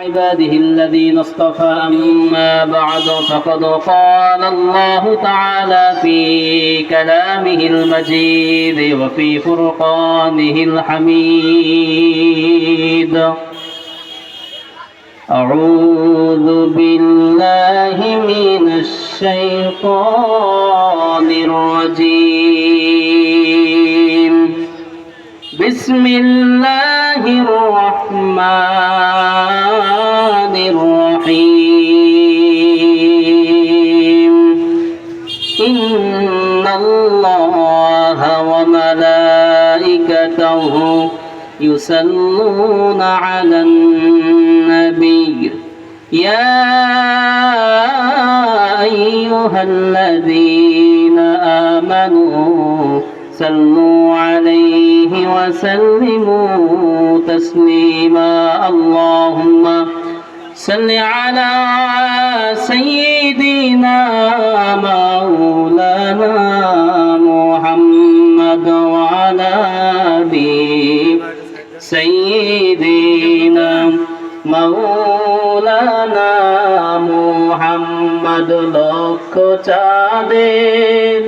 عباده الذين اصطفى أما بعد فقد قال الله تعالى في كلامه المجيد وفي فرقانه الحميد أعوذ بالله من الشيطان الرجيم بسم الله الرحمن الرحيم إن الله وملائكته يصلون على النبي يا أيها الذين آمنوا صلوا عليه وسلموا تسليما اللهم صل على سيدنا مولانا محمد وعلى آله سيدنا مولانا محمد লক্ষ চাঁদের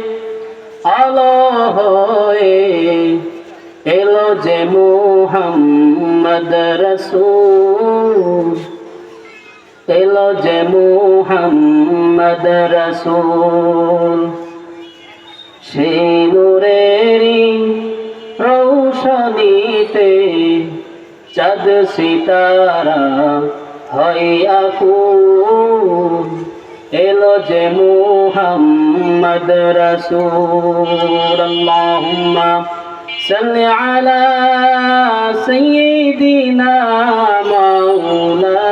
আলো হয়ে এলো যে মুহাম্মদ রাসূল এলো যে মুহাম্মদ রাসূল সেই নূরেরই রৌশনীতে চাঁদ সিতারা হয় আকুল এলো যে মুহাম্মদ রাসূল আল্লাহুম্মা সাল্লি আলা সাইয়্যিদিনা মাওলানা